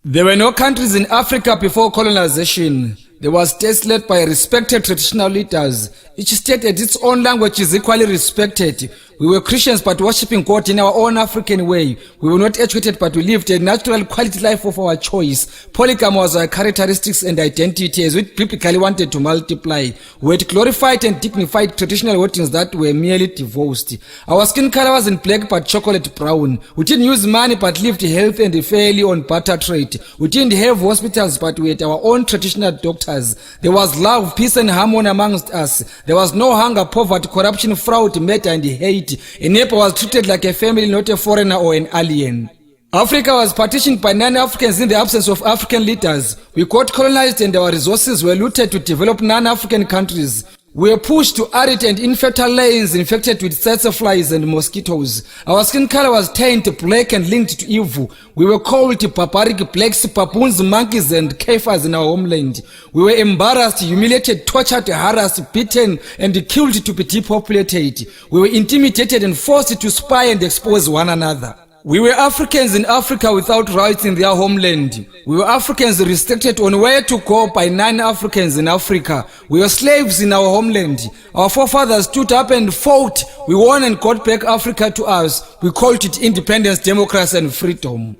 There were no countries in Africa before colonization. There was states led by respected traditional leaders. Each state had its own language is equally respected. We were Christians but worshipping God in our own African way. We were not educated but we lived a natural quality life of our choice. Polygamy was our characteristics and identity as we biblically wanted to multiply. We had glorified and dignified traditional weddings that were merely divorced. Our skin color wasn't black but chocolate brown. We didn't use money but lived healthy and fairly on barter trade. We didn't have hospitals but we had our own traditional doctors. There was love, peace and harmony amongst us. There was no hunger, poverty, corruption, fraud, murder and hate. A neighbor was treated like a family, not a foreigner or an alien. Africa was partitioned by non-Africans in the absence of African leaders. We got colonized and our resources were looted to develop non-African countries. We were pushed to arid and infertile lands infected with tsetse flies and mosquitoes. Our skin color was tanned black and linked to evil. We were called barbaric blacks, baboons, monkeys and kafirs in our homeland. We were embarrassed, humiliated, tortured, harassed, beaten and killed to be depopulated. We were intimidated and forced to spy and expose one another. We were Africans in Africa without rights in their homeland. We were Africans restricted on where to go by non-Africans in Africa. We were slaves in our homeland. Our forefathers stood up and fought. We won and got back Africa to us. We called it independence, democracy and freedom.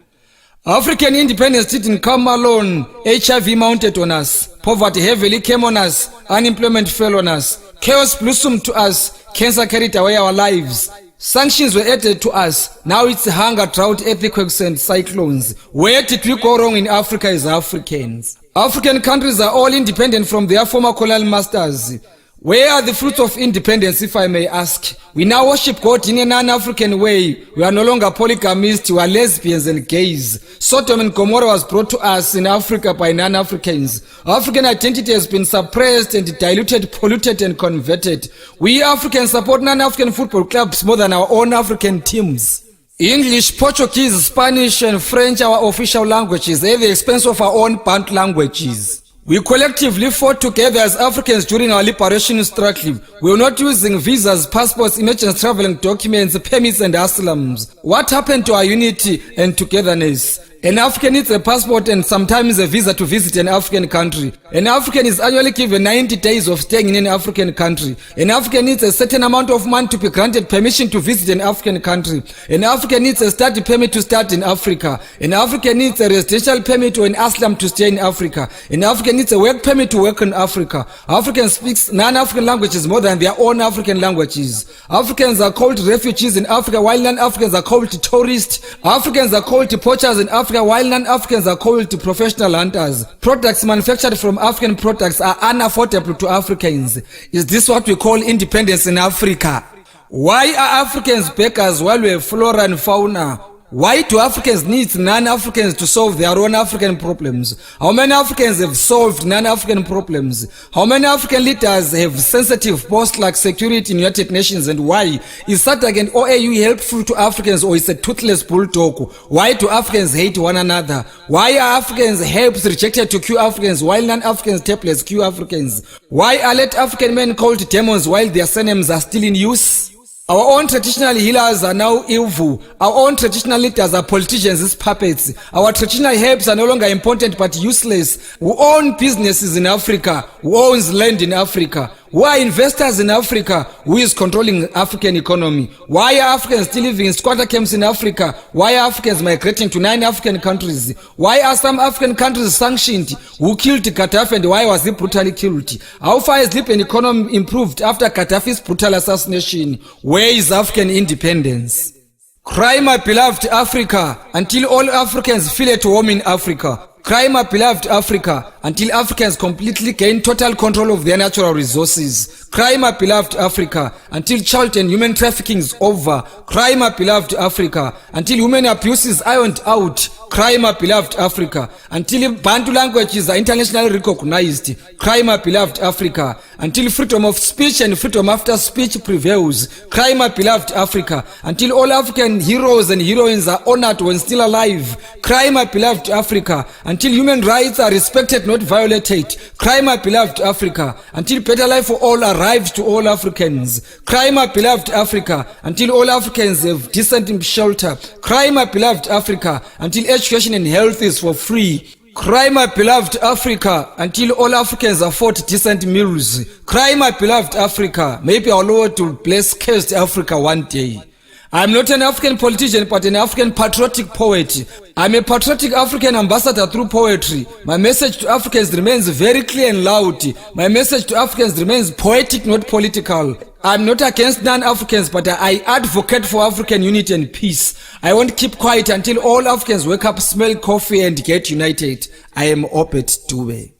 African independence didn't come alone. HIV mounted on us. Poverty heavily came on us. Unemployment fell on us. Chaos blossomed to us. Cancer carried away our lives. Sanctions were added to us. Now it's hunger, drought, earthquakes and cyclones. Where did we go wrong in Africa as Africans? African countries are all independent from their former colonial masters. Where are the fruits of independence, if I may ask? We now worship God in a non-African way. We are no longer polygamists, we are lesbians and gays. Sodom and Gomorrah was brought to us in Africa by non-Africans. African identity has been suppressed and diluted, polluted and converted. We Africans support non-African football clubs more than our own African teams. English, Portuguese, Spanish and French are our official languages at the expense of our own Bantu languages. We collectively fought together as Africans during our liberation struggle. We were not using visas, passports, emergency traveling documents, permits and asylums. What happened to our unity and togetherness? An African needs a passport and sometimes a visa to visit an African country. An African is annually given 90 days of staying in an African country. An African needs a certain amount of money to be granted permission to visit an African country. An African needs a study permit to start in Africa. An African needs a residential permit or an asylum to stay in Africa. An African needs a work permit to work in Africa. African speaks non-African languages more than their own African languages. Africans are called refugees in Africa while non-Africans are called tourists. Africans are called poachers in Africa while non-Africans are called professional hunters. Products manufactured from African products are unaffordable to Africans. Is this what we call independence in Africa? Why are Africans beggars while we have flora and fauna? Why do Africans need non-Africans to solve their own African problems? How many Africans have solved non-African problems? How many African leaders have sensitive posts like security in United Nations, and why? Is SADC and OAU helpful to Africans or is a toothless bulldog? Why do Africans hate one another? Why are Africans herbs rejected to cure Africans while non-Africans tablets cure Africans? Why are late African men called demons while their surnames are still in use? Our own traditional healers are now evil. Our own traditional leaders are politicians as puppets. Our traditional herbs are no longer important but useless. Who own businesses in Africa? Who owns land in Africa? Who are investors in Africa? Who is controlling African economy? Why are Africans still living in squatter camps in Africa? Why are Africans migrating to 9 African countries? Why are some African countries sanctioned? Who killed Gaddafi and why was he brutally killed? How far has Libyan economy improved after Gaddafi's brutal assassination? Where is African independence? Cry, my beloved Africa, until all Africans feel at home in Africa. Cry, my beloved Africa, until Africans completely gain total control of their natural resources. Cry, my beloved Africa, until child and human trafficking is over. Cry, my beloved Africa, until human abuse is ironed out. Cry, my beloved Africa, until Bantu languages are internationally recognized. Cry, my beloved Africa, until freedom of speech and freedom after speech prevails. Cry, my beloved Africa, until all African heroes and heroines are honored when still alive. Cry, my beloved Africa, until human rights are respected, not violated. Cry, my beloved Africa, until better life for all are arrived to all Africans. Cry, my beloved Africa, until all Africans have decent shelter. Cry, my beloved Africa, until education and health is for free. Cry, my beloved Africa, until all Africans afford decent meals. Cry, my beloved Africa. Maybe our Lord will bless cursed Africa one day. I'm not an African politician, but an African patriotic poet. I'm a patriotic African ambassador through poetry. My message to Africans remains very clear and loud. My message to Africans remains poetic, not political. I'm not against non-Africans, but I advocate for African unity and peace. I won't keep quiet until all Africans wake up, smell coffee, and get united. I am Obed Dube.